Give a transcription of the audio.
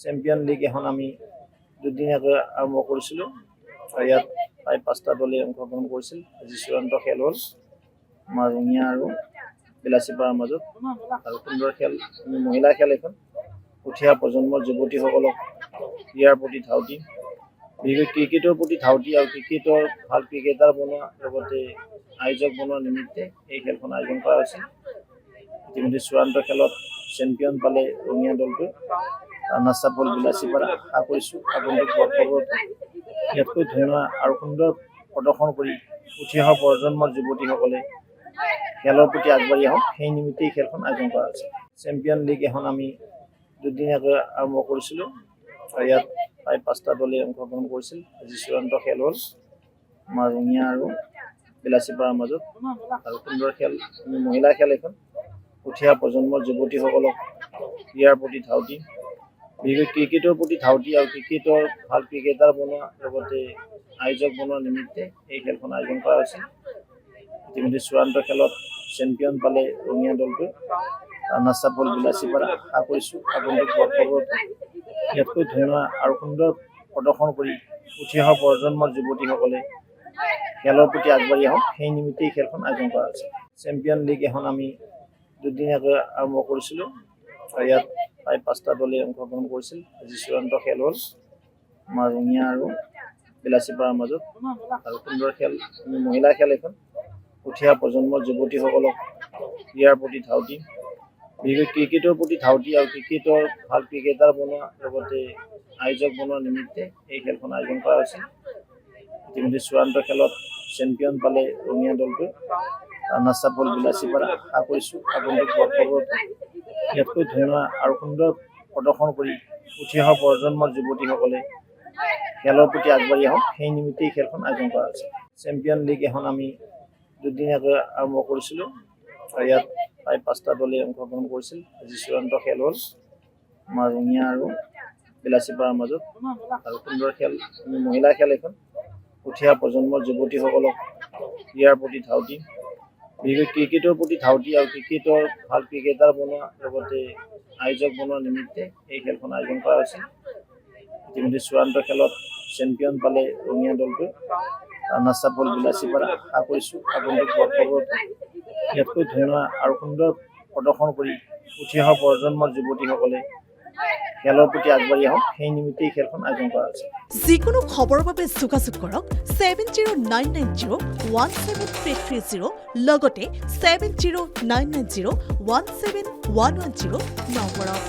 Champion league এখন আমি দুদিনীয়াকৈ আৰম্ভ কৰিছিলোঁ আৰু ইয়াত প্ৰায় 5টা দলে অংশগ্ৰহণ কৰিছিল। আজি চূড়ান্ত খেল হ'ল আমাৰ ৰঙিয়া আৰু বিলাচীপাৰাৰ মাজত আৰু সুন্দৰ খেল মহিলা খেল এখন উঠি অহা প্ৰজন্মৰ যুৱতীসকলক ক্ৰীড়াৰ প্ৰতি ধাউতি বিশেষকৈ ক্ৰিকেটৰ প্ৰতি ধাউতি আৰু ক্ৰিকেটৰ ভাল ক্ৰিকেটাৰ বনোৱা লগতে আয়োজক বনোৱাৰ নিমিত্তে এই খেলখন আয়োজন কৰা হৈছিল। ইতিমধ্যে চূড়ান্ত খেলত চেম্পিয়ন পালে ৰঙিয়া দলটোৱে নাচাপল বিলাচীপাৰা। আশা কৰিছোঁ আগন্তুক বৰ্ষবোৰত ইয়াতকৈ ধুনীয়া আৰু সুন্দৰ প্ৰদৰ্শন কৰি উঠি অহা প্ৰজন্মৰ যুৱতীসকলে খেলৰ প্ৰতি আগবাঢ়ি আহক, সেই নিমিত্তেই খেলখন আয়োজন কৰা হৈছে। চেম্পিয়ন লীগ এখন আমি দুদিনীয়াকৈ আৰম্ভ কৰিছিলোঁ আৰু ইয়াত প্ৰায় 5টা দলে অংশগ্ৰহণ কৰিছিল। আজি চূড়ান্ত খেল হ'ল আমাৰ ৰঙিয়া আৰু বিলাচীপাৰাৰ মাজত আৰু সুন্দৰ খেল মহিলা খেল এখন উঠি অহা প্ৰজন্মৰ যুৱতীসকলক ক্ৰীড়াৰ প্ৰতি ধাউতি বিশেষকৈ ক্ৰিকেটৰ প্ৰতি ধাউতি আৰু ক্ৰিকেটৰ ভাল ক্ৰিকেটাৰ বনোৱা লগতে আয়োজক বনোৱাৰ নিমিত্তে এই খেলখন আয়োজন কৰা হৈছিল। ইতিমধ্যে চূড়ান্ত খেলত চেম্পিয়ন পালে ৰঙিয়া দলটোৱে নাচাপল বিলাচীপাৰা। আশা কৰিছোঁ আগন্তুক বৰ্ষবোৰত ইয়াতকৈ ধুনীয়া আৰু সুন্দৰ প্ৰদৰ্শন কৰি উঠি অহা প্ৰজন্মৰ যুৱতীসকলে খেলৰ প্ৰতি আগবাঢ়ি আহক, সেই নিমিত্তেই খেলখন আয়োজন কৰা হৈছে। চেম্পিয়ন লীগ এখন আমি দুদিনীয়াকৈ আৰম্ভ কৰিছিলোঁ আৰু ইয়াত প্ৰায় 5টা দলে অংশগ্ৰহণ কৰিছিল। আজি চূড়ান্ত খেল হ'ল আমাৰ ৰঙিয়া আৰু বিলাচীপাৰাৰ মাজত আৰু সুন্দৰ খেল মহিলা খেল এখন উঠি অহা প্ৰজন্মৰ যুৱতীসকলক ক্ৰীড়াৰ প্ৰতি ধাউতি বিশেষকৈ ক্ৰিকেটৰ প্ৰতি ধাউতি আৰু ক্ৰিকেটৰ ভাল ক্ৰিকেটাৰ বনোৱা লগতে আয়োজক বনোৱাৰ নিমিত্তে এই খেলখন আয়োজন কৰা হৈছিল। ইতিমধ্যে চূড়ান্ত খেলত চেম্পিয়ন পালে ৰঙিয়া দলটোৱে নাচাপল বিলাচীপাৰা। আশা কৰিছোঁ আগন্তুক বৰ্ষবোৰত ইয়াতকৈ ধুনীয়া আৰু সুন্দৰ প্ৰদৰ্শন কৰি উঠি অহা প্ৰজন্মৰ যুৱতীসকলে খেলৰ প্ৰতি আগবাঢ়ি আহক, সেই নিমিত্তেই খেলখন আয়োজন কৰা হৈছে। চেম্পিয়ন লীগ এখন আমি দুদিনীয়াকৈ আৰম্ভ কৰিছিলোঁ আৰু ইয়াত প্ৰায় 5টা দলে অংশগ্ৰহণ কৰিছিল। আজি চূড়ান্ত খেল হ'ল আমাৰ ৰঙিয়া আৰু বিলাচীপাৰাৰ মাজত আৰু সুন্দৰ খেল মহিলা খেল এখন উঠি অহা প্ৰজন্মৰ যুৱতীসকলক ক্ৰীড়াৰ প্ৰতি ধাউতি বিশেষকৈ ক্ৰিকেটৰ প্ৰতি ধাউতি আৰু ক্ৰিকেটৰ ভাল ক্ৰিকেটাৰ বনোৱা লগতে আয়োজক বনোৱাৰ নিমিত্তে এই খেলখন আয়োজন কৰা হৈছিল। ইতিমধ্যে চূড়ান্ত খেলত চেম্পিয়ন পালে ৰঙিয়া দলটোৱে নাচাপল বিলাচীপাৰা। আশা কৰিছোঁ আগন্তুক বৰ্ষবোৰত ইয়াতকৈ ধুনীয়া আৰু সুন্দৰ প্ৰদৰ্শন কৰি উঠি অহা প্ৰজন্মৰ যুৱতীসকলে খেলৰ প্ৰতি আগবাঢ়ি আহক, সেই নিমিত্তেই খেলখন আয়োজন কৰা হৈছে। যিকোনো খবৰৰ বাবে যোগাযোগ কৰক 7099017330 লগতে 7099017110 নম্বৰত।